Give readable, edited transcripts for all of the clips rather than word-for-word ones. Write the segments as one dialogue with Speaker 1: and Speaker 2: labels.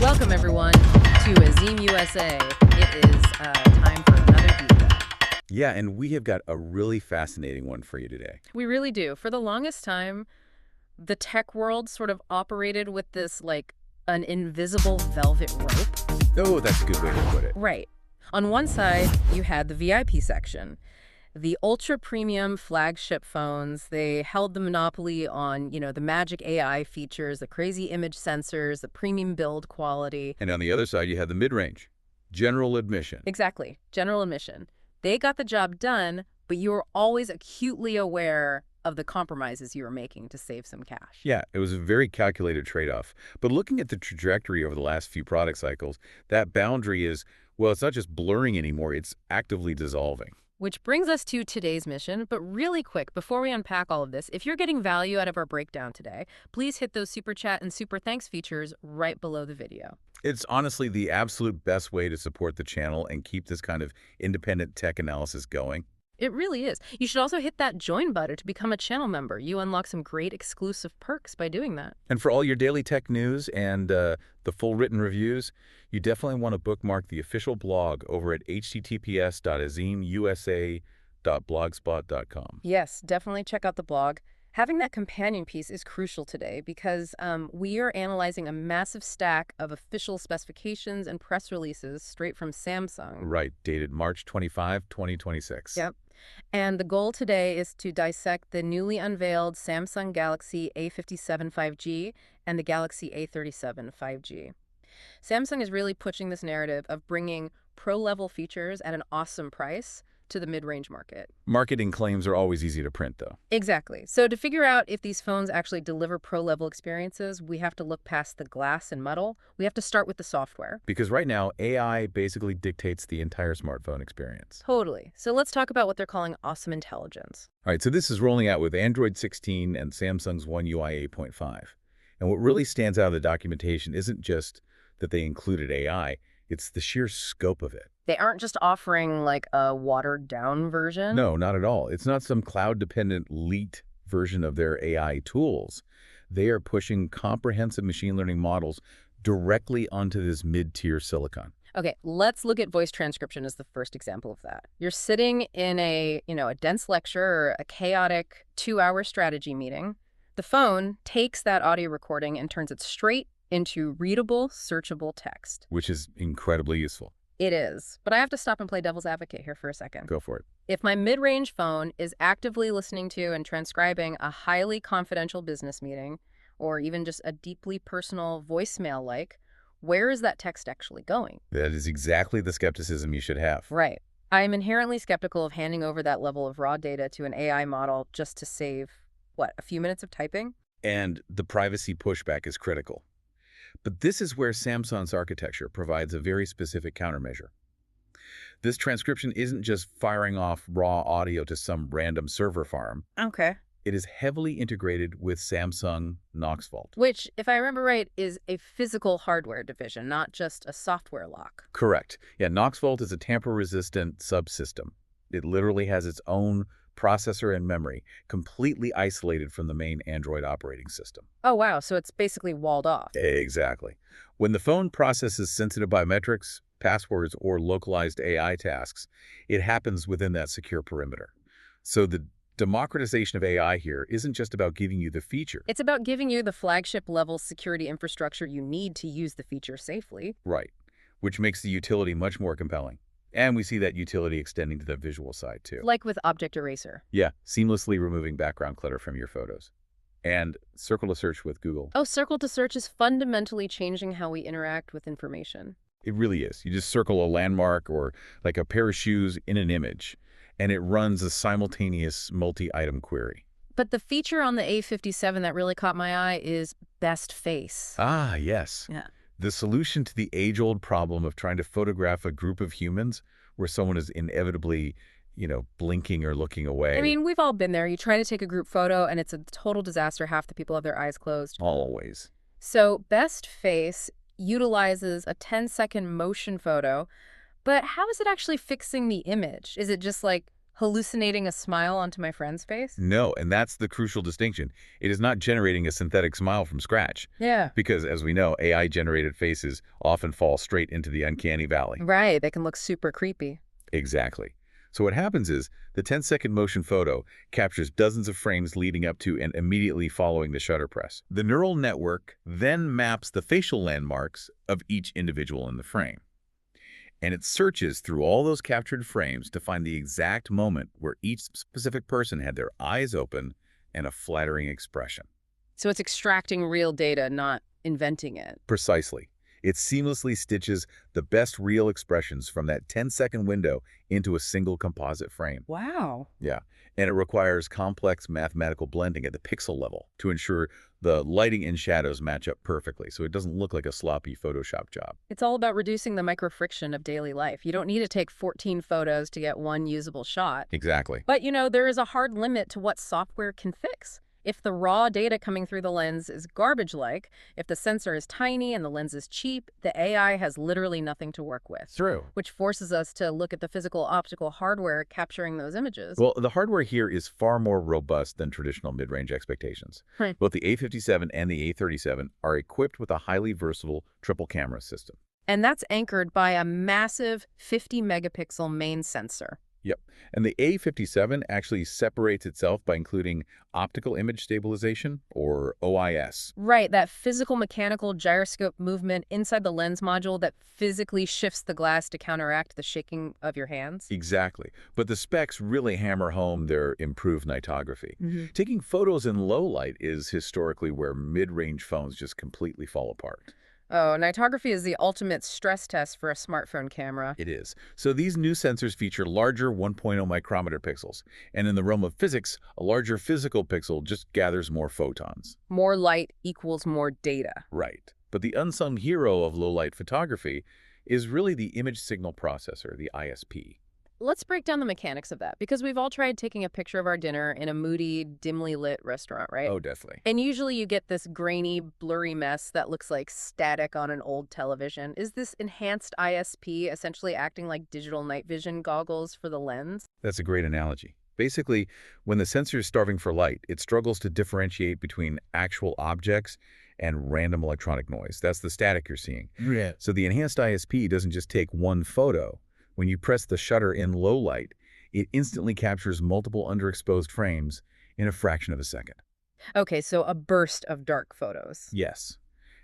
Speaker 1: Welcome, everyone, to Azeem USA. It is time for another deep dive.
Speaker 2: Yeah, and we have got a really fascinating one for you today.
Speaker 1: We really do. For the longest time, the tech world sort of operated with this, like, an invisible velvet rope.
Speaker 2: Oh, that's a good way to put it.
Speaker 1: Right. On one side, you had the VIP section. The ultra-premium flagship phones, they held the monopoly on, the magic AI features, the crazy image sensors, the premium build quality.
Speaker 2: And on the other side, you had the mid-range, general admission.
Speaker 1: Exactly. General admission. They got the job done, but you were always acutely aware of the compromises you were making to save some cash.
Speaker 2: Yeah, it was a very calculated trade-off. But looking at the trajectory over the last few product cycles, that boundary is, well, it's not just blurring anymore, it's actively dissolving.
Speaker 1: Which brings us to today's mission, but really quick, before we unpack all of this, if you're getting value out of our breakdown today, please hit those super chat and super thanks features right below the video.
Speaker 2: It's honestly the absolute best way to support the channel and keep this kind of independent tech analysis going.
Speaker 1: It really is. You should also hit that join button to become a channel member. You unlock some great exclusive perks by doing that.
Speaker 2: And for all your daily tech news and the full written reviews, you definitely want to bookmark the official blog over at https://azeemusa.blogspot.com.
Speaker 1: Yes, definitely check out the blog. Having that companion piece is crucial today because we are analyzing a massive stack of official specifications and press releases straight from Samsung.
Speaker 2: Right, dated March 25, 2026.
Speaker 1: Yep. And the goal today is to dissect the newly unveiled Samsung Galaxy A57 5G and the Galaxy A37 5G. Samsung is really pushing this narrative of bringing pro-level features at an awesome price to the mid-range market.
Speaker 2: Marketing claims are always easy to print, though.
Speaker 1: Exactly. So to figure out if these phones actually deliver pro-level experiences, we have to look past the glass and metal. We have to start with the software.
Speaker 2: Because right now, AI basically dictates the entire smartphone experience.
Speaker 1: Totally. So let's talk about what they're calling awesome intelligence.
Speaker 2: All right, so this is rolling out with Android 16 and Samsung's One UI 8.5. And what really stands out of the documentation isn't just that they included AI, it's the sheer scope of it.
Speaker 1: They aren't just offering like a watered-down version?
Speaker 2: No, not at all. It's not some cloud-dependent leaked version of their AI tools. They are pushing comprehensive machine learning models directly onto this mid-tier silicon.
Speaker 1: Okay, let's look at voice transcription as the first example of that. You're sitting in a dense lecture or a chaotic 2-hour strategy meeting. The phone takes that audio recording and turns it straight into readable, searchable text.
Speaker 2: Which is incredibly useful.
Speaker 1: It is. But I have to stop and play devil's advocate here for a second.
Speaker 2: Go for it.
Speaker 1: If my mid-range phone is actively listening to and transcribing a highly confidential business meeting, or even just a deeply personal voicemail where is that text actually going?
Speaker 2: That is exactly the skepticism you should have.
Speaker 1: Right. I am inherently skeptical of handing over that level of raw data to an AI model just to save, a few minutes of typing?
Speaker 2: And the privacy pushback is critical. But this is where Samsung's architecture provides a very specific countermeasure. This transcription isn't just firing off raw audio to some random server farm.
Speaker 1: Okay.
Speaker 2: It is heavily integrated with Samsung Knox Vault.
Speaker 1: Which, if I remember right, is a physical hardware division, not just a software lock.
Speaker 2: Correct. Yeah, Knox Vault is a tamper-resistant subsystem. It literally has its own processor and memory, completely isolated from the main Android operating system.
Speaker 1: Oh, wow. So it's basically walled off.
Speaker 2: Exactly. When the phone processes sensitive biometrics, passwords, or localized AI tasks, it happens within that secure perimeter. So the democratization of AI here isn't just about giving you the feature.
Speaker 1: It's about giving you the flagship level security infrastructure you need to use the feature safely.
Speaker 2: Right, which makes the utility much more compelling. And we see that utility extending to the visual side, too.
Speaker 1: Like with Object Eraser.
Speaker 2: Yeah, seamlessly removing background clutter from your photos. And Circle to Search with Google.
Speaker 1: Oh, Circle to Search is fundamentally changing how we interact with information.
Speaker 2: It really is. You just circle a landmark or like a pair of shoes in an image, and it runs a simultaneous multi-item query.
Speaker 1: But the feature on the A57 that really caught my eye is Best Face.
Speaker 2: Ah, yes.
Speaker 1: Yeah.
Speaker 2: The solution to the age-old problem of trying to photograph a group of humans where someone is inevitably, blinking or looking away.
Speaker 1: I mean, we've all been there. You try to take a group photo, and it's a total disaster. Half the people have their eyes closed.
Speaker 2: Always.
Speaker 1: So Best Face utilizes a 10-second motion photo, but how is it actually fixing the image? Is it just hallucinating a smile onto my friend's face?
Speaker 2: No, and that's the crucial distinction. It is not generating a synthetic smile from scratch.
Speaker 1: Yeah.
Speaker 2: Because, as we know, AI-generated faces often fall straight into the uncanny valley.
Speaker 1: Right, they can look super creepy.
Speaker 2: Exactly. So what happens is the 10-second motion photo captures dozens of frames leading up to and immediately following the shutter press. The neural network then maps the facial landmarks of each individual in the frame. And it searches through all those captured frames to find the exact moment where each specific person had their eyes open and a flattering expression.
Speaker 1: So it's extracting real data, not inventing it.
Speaker 2: Precisely. It seamlessly stitches the best real expressions from that 10-second window into a single composite frame.
Speaker 1: Wow.
Speaker 2: Yeah, and it requires complex mathematical blending at the pixel level to ensure the lighting and shadows match up perfectly, so it doesn't look like a sloppy Photoshop job.
Speaker 1: It's all about reducing the micro-friction of daily life. You don't need to take 14 photos to get one usable shot.
Speaker 2: Exactly.
Speaker 1: But, there is a hard limit to what software can fix. If the raw data coming through the lens is garbage-like, if the sensor is tiny and the lens is cheap, the AI has literally nothing to work with.
Speaker 2: True.
Speaker 1: Which forces us to look at the physical optical hardware capturing those images.
Speaker 2: Well, the hardware here is far more robust than traditional mid-range expectations.
Speaker 1: Hmm.
Speaker 2: Both the A57 and the A37 are equipped with a highly versatile triple camera system.
Speaker 1: And that's anchored by a massive 50-megapixel main sensor.
Speaker 2: Yep. And the A57 actually separates itself by including optical image stabilization, or OIS.
Speaker 1: Right, that physical mechanical gyroscope movement inside the lens module that physically shifts the glass to counteract the shaking of your hands.
Speaker 2: Exactly. But the specs really hammer home their improved nightography.
Speaker 1: Mm-hmm.
Speaker 2: Taking photos in low light is historically where mid-range phones just completely fall apart.
Speaker 1: Oh, nightography is the ultimate stress test for a smartphone camera.
Speaker 2: It is. So these new sensors feature larger 1.0 micrometer pixels. And in the realm of physics, a larger physical pixel just gathers more photons.
Speaker 1: More light equals more data.
Speaker 2: Right. But the unsung hero of low-light photography is really the image signal processor, the ISP.
Speaker 1: Let's break down the mechanics of that, because we've all tried taking a picture of our dinner in a moody, dimly lit restaurant, right?
Speaker 2: Oh, definitely.
Speaker 1: And usually you get this grainy, blurry mess that looks like static on an old television. Is this enhanced ISP essentially acting like digital night vision goggles for the lens?
Speaker 2: That's a great analogy. Basically, when the sensor is starving for light, it struggles to differentiate between actual objects and random electronic noise. That's the static you're seeing.
Speaker 3: Yeah.
Speaker 2: So the enhanced ISP doesn't just take one photo. When you press the shutter in low light, it instantly captures multiple underexposed frames in a fraction of a second.
Speaker 1: Okay, so a burst of dark photos.
Speaker 2: Yes.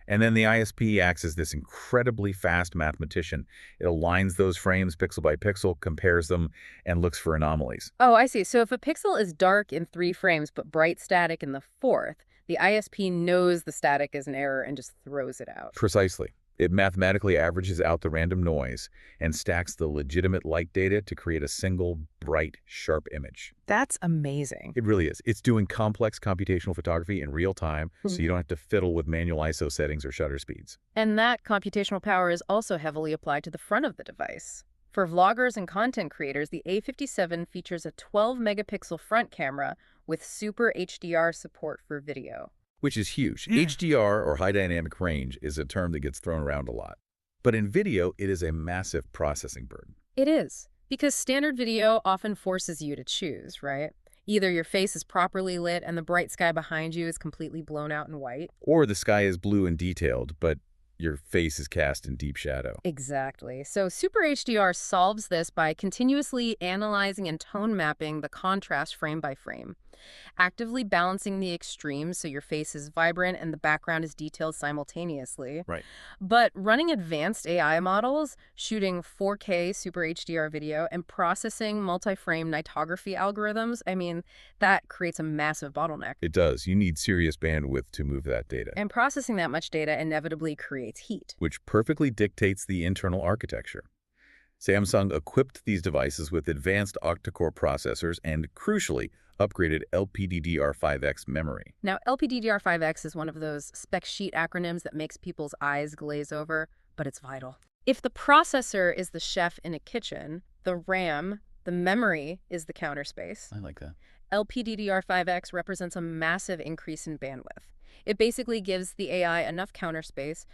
Speaker 2: And then the ISP acts as this incredibly fast mathematician. It aligns those frames pixel by pixel, compares them, and looks for anomalies.
Speaker 1: Oh, I see. So if a pixel is dark in 3 frames but bright static in the 4th, the ISP knows the static is an error and just throws it out.
Speaker 2: Precisely. It mathematically averages out the random noise and stacks the legitimate light data to create a single, bright, sharp image.
Speaker 1: That's amazing.
Speaker 2: It really is. It's doing complex computational photography in real time, so you don't have to fiddle with manual ISO settings or shutter speeds.
Speaker 1: And that computational power is also heavily applied to the front of the device. For vloggers and content creators, the A57 features a 12-megapixel front camera with Super HDR support for video.
Speaker 2: Which is huge. HDR, or high dynamic range, is a term that gets thrown around a lot. But in video, it is a massive processing burden.
Speaker 1: It is, because standard video often forces you to choose, right? Either your face is properly lit and the bright sky behind you is completely blown out in white.
Speaker 2: Or the sky is blue and detailed, but your face is cast in deep shadow.
Speaker 1: Exactly. So Super HDR solves this by continuously analyzing and tone mapping the contrast frame by frame, actively balancing the extremes so your face is vibrant and the background is detailed simultaneously.
Speaker 2: Right.
Speaker 1: But running advanced AI models, shooting 4K Super HDR video, and processing multi-frame nightography algorithms, that creates a massive bottleneck.
Speaker 2: It does. You need serious bandwidth to move that data.
Speaker 1: And processing that much data inevitably creates heat.
Speaker 2: Which perfectly dictates the internal architecture. Samsung equipped these devices with advanced octa-core processors and, crucially, upgraded LPDDR5X memory.
Speaker 1: Now, LPDDR5X is one of those spec sheet acronyms that makes people's eyes glaze over, but it's vital. If the processor is the chef in a kitchen, the RAM, the memory, is the counter space.
Speaker 2: I like that.
Speaker 1: LPDDR5X represents a massive increase in bandwidth. It basically gives the AI enough counter space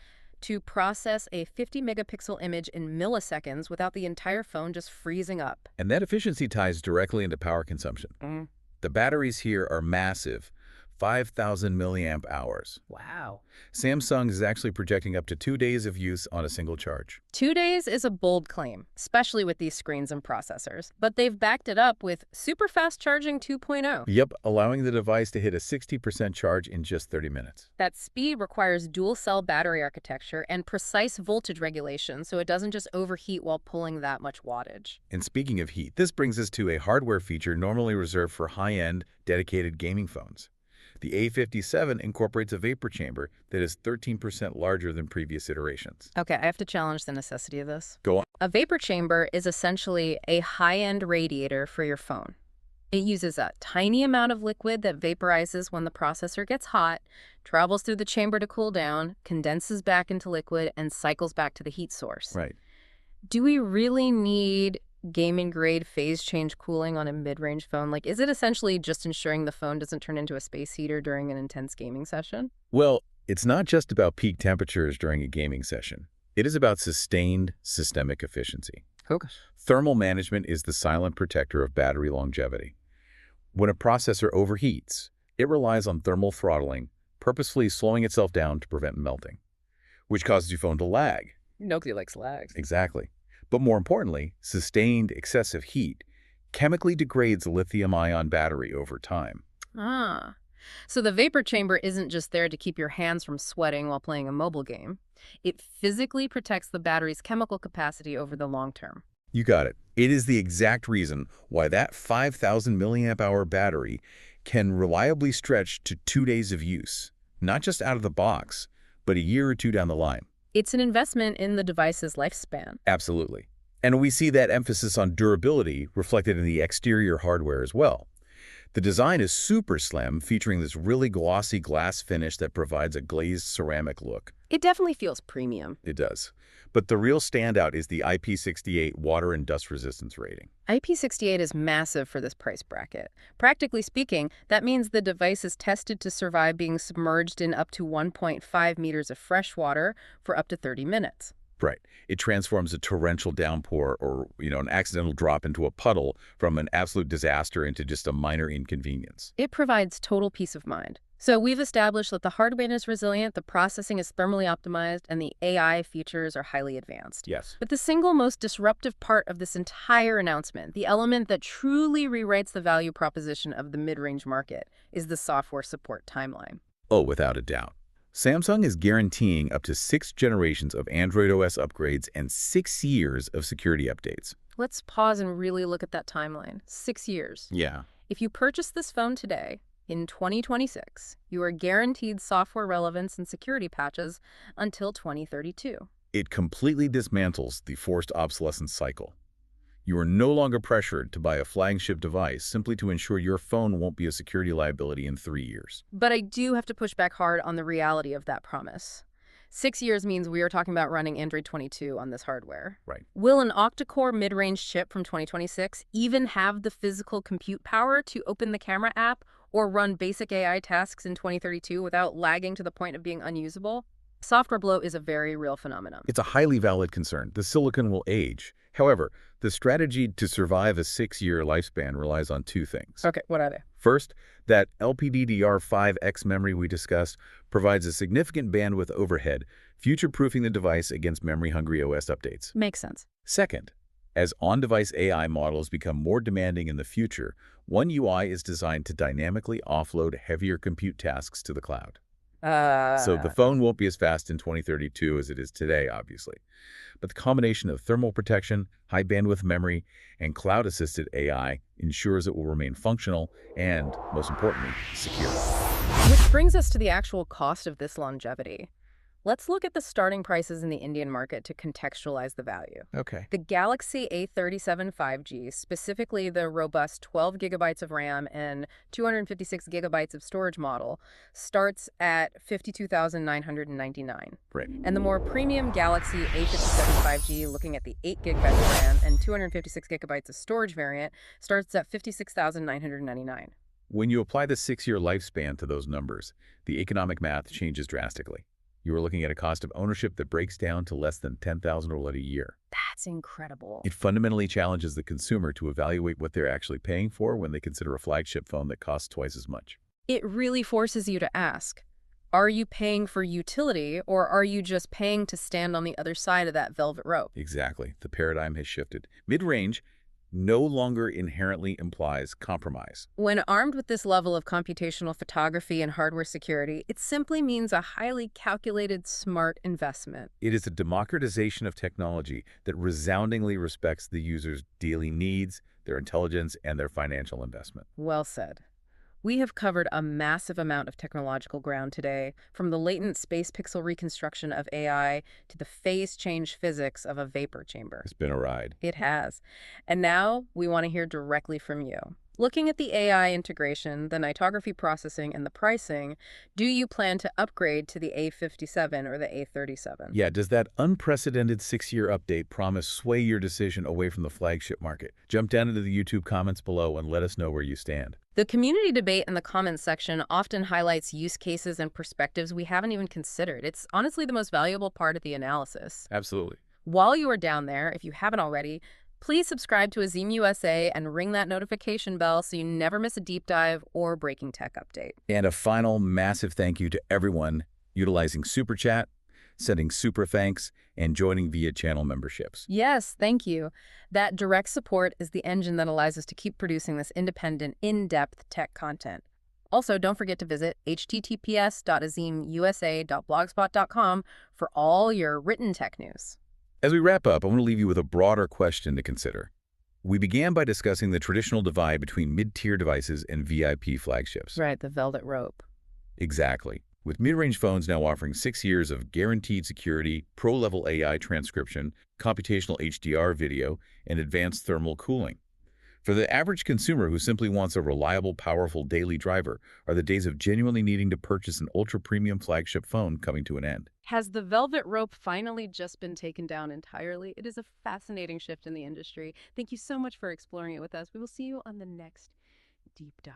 Speaker 1: to process a 50-megapixel image in milliseconds without the entire phone just freezing up.
Speaker 2: And that efficiency ties directly into power consumption.
Speaker 1: Mm.
Speaker 2: The batteries here are massive, 5,000 milliamp hours.
Speaker 1: Wow.
Speaker 2: Samsung is actually projecting up to 2 days of use on a single charge.
Speaker 1: 2 days is a bold claim, especially with these screens and processors. But they've backed it up with super fast charging 2.0.
Speaker 2: Yep, allowing the device to hit a 60% charge in just 30 minutes.
Speaker 1: That speed requires dual-cell battery architecture and precise voltage regulation, so it doesn't just overheat while pulling that much wattage.
Speaker 2: And speaking of heat, this brings us to a hardware feature normally reserved for high-end, dedicated gaming phones. The A57 incorporates a vapor chamber that is 13% larger than previous iterations.
Speaker 1: Okay, I have to challenge the necessity of this.
Speaker 2: Go on.
Speaker 1: A vapor chamber is essentially a high-end radiator for your phone. It uses a tiny amount of liquid that vaporizes when the processor gets hot, travels through the chamber to cool down, condenses back into liquid, and cycles back to the heat source.
Speaker 2: Right.
Speaker 1: Do we really need gaming-grade phase change cooling on a mid-range phone? Like, is it essentially just ensuring the phone doesn't turn into a space heater during an intense gaming session?
Speaker 2: Well, it's not just about peak temperatures during a gaming session. It is about sustained systemic efficiency.
Speaker 1: Okay.
Speaker 2: Thermal management is the silent protector of battery longevity. When a processor overheats, it relies on thermal throttling, purposefully slowing itself down to prevent melting, which causes your phone to lag.
Speaker 1: Nobody likes lags.
Speaker 2: Exactly. But more importantly, sustained excessive heat chemically degrades the lithium-ion battery over time.
Speaker 1: Ah. So the vapor chamber isn't just there to keep your hands from sweating while playing a mobile game. It physically protects the battery's chemical capacity over the long term.
Speaker 2: You got it. It is the exact reason why that 5,000 milliamp hour battery can reliably stretch to 2 days of use, not just out of the box, but a year or two down the line.
Speaker 1: It's an investment in the device's lifespan.
Speaker 2: Absolutely. And we see that emphasis on durability reflected in the exterior hardware as well. The design is super slim, featuring this really glossy glass finish that provides a glazed ceramic look.
Speaker 1: It definitely feels premium.
Speaker 2: It does. But the real standout is the IP68 water and dust resistance rating.
Speaker 1: IP68 is massive for this price bracket. Practically speaking, that means the device is tested to survive being submerged in up to 1.5 meters of fresh water for up to 30 minutes.
Speaker 2: Right. It transforms a torrential downpour or, an accidental drop into a puddle from an absolute disaster into just a minor inconvenience.
Speaker 1: It provides total peace of mind. So we've established that the hardware is resilient, the processing is thermally optimized, and the AI features are highly advanced.
Speaker 2: Yes.
Speaker 1: But the single most disruptive part of this entire announcement, the element that truly rewrites the value proposition of the mid-range market, is the software support timeline.
Speaker 2: Oh, without a doubt. Samsung is guaranteeing up to 6 generations of Android OS upgrades and 6 years of security updates.
Speaker 1: Let's pause and really look at that timeline. 6 years.
Speaker 2: Yeah.
Speaker 1: If you purchase this phone today, in 2026, you are guaranteed software relevance and security patches until 2032.
Speaker 2: It completely dismantles the forced obsolescence cycle. You are no longer pressured to buy a flagship device simply to ensure your phone won't be a security liability in 3 years.
Speaker 1: But I do have to push back hard on the reality of that promise. 6 years means we are talking about running Android 22 on this hardware.
Speaker 2: Right.
Speaker 1: Will an octa-core mid-range chip from 2026 even have the physical compute power to open the camera app or run basic AI tasks in 2032 without lagging to the point of being unusable? Software bloat is a very real phenomenon.
Speaker 2: It's a highly valid concern. The silicon will age. However, the strategy to survive a 6-year lifespan relies on 2 things.
Speaker 1: Okay, what are they?
Speaker 2: First, that LPDDR5X memory we discussed provides a significant bandwidth overhead, future-proofing the device against memory-hungry OS updates.
Speaker 1: Makes sense.
Speaker 2: Second, as on-device AI models become more demanding in the future, One UI is designed to dynamically offload heavier compute tasks to the cloud. So the phone won't be as fast in 2032 as it is today, obviously. But the combination of thermal protection, high bandwidth memory, and cloud-assisted AI ensures it will remain functional and, most importantly, secure.
Speaker 1: Which brings us to the actual cost of this longevity. Let's look at the starting prices in the Indian market to contextualize the value.
Speaker 2: Okay.
Speaker 1: The Galaxy A37 5G, specifically the robust 12 gigabytes of RAM and 256 gigabytes of storage model, starts at $52,999.
Speaker 2: Right.
Speaker 1: And the more premium Galaxy A57 5G, looking at the 8 gigabytes of RAM and 256 gigabytes of storage variant, starts at $56,999.
Speaker 2: When you apply the 6-year lifespan to those numbers, the economic math changes drastically. You are looking at a cost of ownership that breaks down to less than $10,000 a year.
Speaker 1: That's incredible.
Speaker 2: It fundamentally challenges the consumer to evaluate what they're actually paying for when they consider a flagship phone that costs twice as much.
Speaker 1: It really forces you to ask, are you paying for utility or are you just paying to stand on the other side of that velvet rope?
Speaker 2: Exactly. The paradigm has shifted. Mid-range no longer inherently implies compromise.
Speaker 1: When armed with this level of computational photography and hardware security, it simply means a highly calculated, smart investment.
Speaker 2: It is a democratization of technology that resoundingly respects the user's daily needs, their intelligence, and their financial investment.
Speaker 1: Well said. We have covered a massive amount of technological ground today, from the latent space pixel reconstruction of AI to the phase change physics of a vapor chamber.
Speaker 2: It's been a ride.
Speaker 1: It has. And now we want to hear directly from you. Looking at the AI integration, the nightography processing, and the pricing, do you plan to upgrade to the A57 or the A37?
Speaker 2: Yeah, does that unprecedented 6-year update promise sway your decision away from the flagship market? Jump down into the YouTube comments below and let us know where you stand.
Speaker 1: The community debate in the comments section often highlights use cases and perspectives we haven't even considered. It's honestly the most valuable part of the analysis.
Speaker 2: Absolutely.
Speaker 1: While you are down there, if you haven't already, please subscribe to Azeem USA and ring that notification bell so you never miss a deep dive or breaking tech update.
Speaker 2: And a final massive thank you to everyone utilizing Super Chat, sending super thanks, and joining via channel memberships.
Speaker 1: Yes, thank you. That direct support is the engine that allows us to keep producing this independent, in-depth tech content. Also, don't forget to visit https://azeemusa.blogspot.com for all your written tech news.
Speaker 2: As we wrap up, I want to leave you with a broader question to consider. We began by discussing the traditional divide between mid-tier devices and VIP flagships.
Speaker 1: Right, the velvet rope.
Speaker 2: Exactly. With mid-range phones now offering 6 years of guaranteed security, pro-level AI transcription, computational HDR video, and advanced thermal cooling. For the average consumer who simply wants a reliable, powerful daily driver, are the days of genuinely needing to purchase an ultra-premium flagship phone coming to an end.
Speaker 1: Has the velvet rope finally just been taken down entirely? It is a fascinating shift in the industry. Thank you so much for exploring it with us. We will see you on the next deep dive.